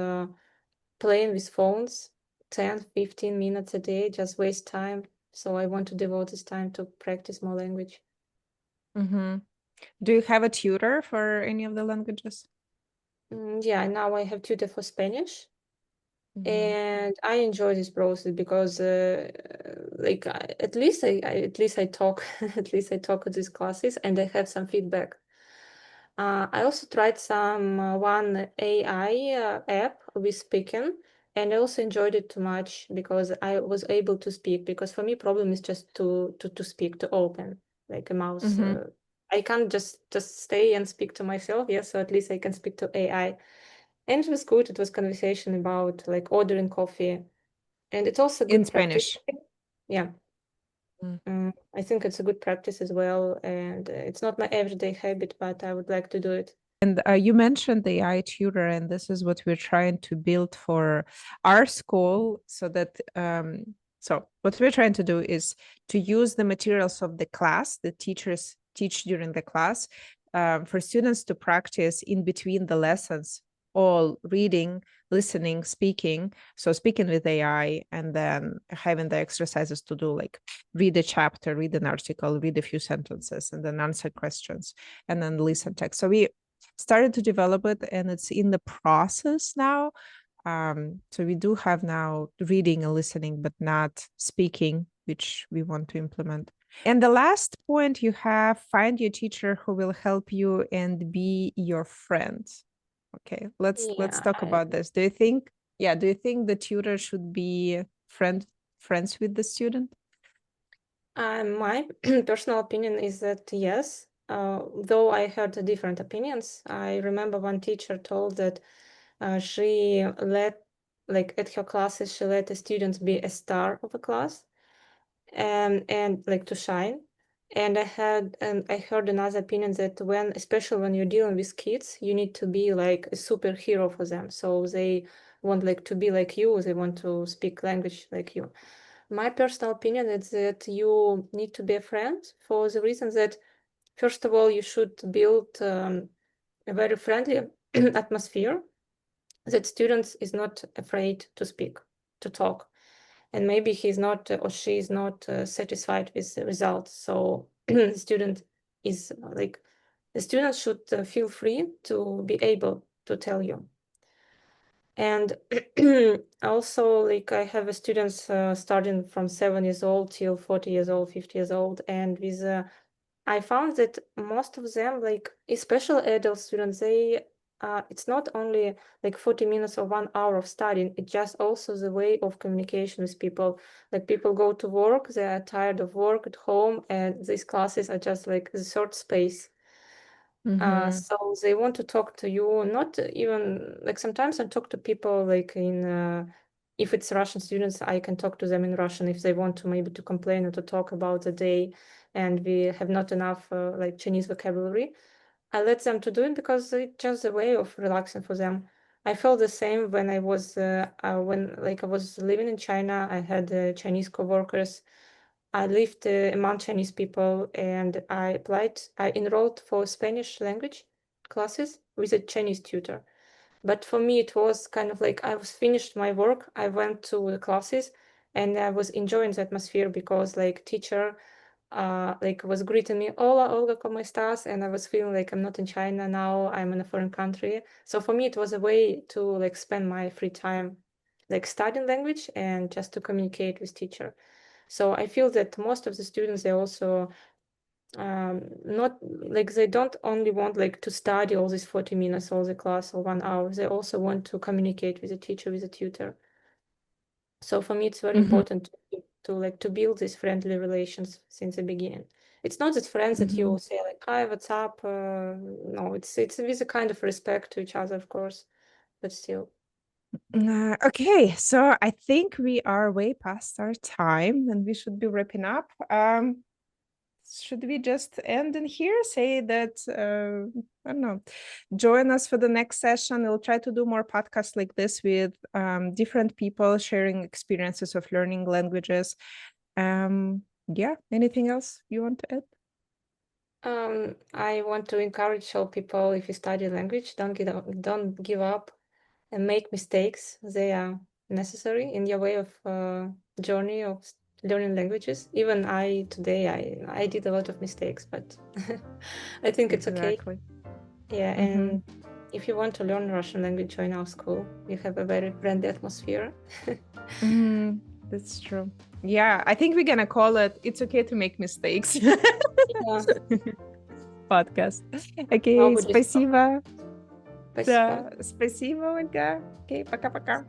playing with phones 10, 15 minutes a day, just waste time. So I want to devote this time to practice more language. Do you have a tutor for any of the languages? Yeah, now I have tutor for Spanish, and I enjoy this process because, like, at least I talk, at least I talk at these classes, and I have some feedback. I also tried one AI app with speaking, and I also enjoyed it too much because I was able to speak. Because for me, problem is just to speak, to open like a mouse. I can't just stay and speak to myself. Yes, so at least I can speak to AI, and it was good. It was conversation about like ordering coffee, and it's also In good practice. Spanish. Yeah. I think it's a good practice as well, and it's not my everyday habit, but I would like to do it. And you mentioned the AI tutor, and this is what we're trying to build for our school so that so what we're trying to do is to use the materials of the class the teachers teach during the class for students to practice in between the lessons, all reading, listening, speaking. So speaking with AI and then having the exercises to do, like read a chapter, read an article, read a few sentences, and then answer questions, and then listen text. So we started to develop it and it's in the process now. So we do have now reading and listening, but not speaking, which we want to implement. And the last point you have, find your teacher who will help you and be your friend. Okay, let's Yeah, talk about this. Do you think the tutor should be friends with the student? my personal opinion is that yes, though I heard different opinions. I remember one teacher told that she let, like at her classes, she let the students be a star of a class and like to shine. And I heard another opinion that when, especially when you're dealing with kids, you need to be like a superhero for them. So they want like to be like you, they want to speak language like you. My personal opinion is that you need to be a friend for the reason that, first of all, you should build a very friendly atmosphere that students is not afraid to speak, to talk. And maybe he's not or she is not satisfied with the results. So the student is like, the student should feel free to be able to tell you. And also, like I have students starting from 7 years old till 40 years old, 50 years old, and with I found that most of them, like especially adult students, they it's not only like 40 minutes or 1 hour of studying, it's just also the way of communication with people. Like people go to work, they are tired of work at home, and these classes are just like the third space. So they want to talk to you, not even like sometimes I talk to people like if it's Russian students, I can talk to them in Russian if they want to maybe to complain or to talk about the day and we have not enough like Chinese vocabulary. I let them to do it because it's just a way of relaxing for them. I felt the same when I was when like I was living in China. I had Chinese coworkers. I lived among Chinese people and I enrolled for Spanish language classes with a Chinese tutor. But for me, it was kind of like I was finished my work. I went to the classes and I was enjoying the atmosphere because like teacher like was greeting me, Hola, Olga, ¿cómo estás? And I was feeling like I'm not in China now, I'm in a foreign country. So for me, it was a way to like spend my free time, like studying language and just to communicate with teacher. So I feel that most of the students, they also not like they don't only want like to study all these 40 minutes, all the class or 1 hour. They also want to communicate with the teacher, with the tutor. So for me, it's very important to like to build these friendly relations since the beginning. It's not just friends that you say like, hi, what's up? No, it's with a kind of respect to each other, of course, but still. Okay, so I think we are way past our time and we should be wrapping up. Should we just end in here? Say that, I don't know, join us for the next session. We'll try to do more podcasts like this with different people sharing experiences of learning languages. Yeah, anything else you want to add? I want to encourage all people, if you study language, don't give up and make mistakes. They are necessary in your way of journey of learning languages. Even I today, I did a lot of mistakes, but I think it's okay. Exactly. Yeah, and if you want to learn Russian language, join our school. We have a very friendly atmosphere. That's true. Yeah, I think we're gonna call it "It's okay to make mistakes" Yeah. podcast. Окей, Могу здесь. спасибо. Спасибо. Да, спасибо, Ольга. Окей, пока-пока.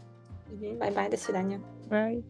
Бай-бай, до свидания. Bye.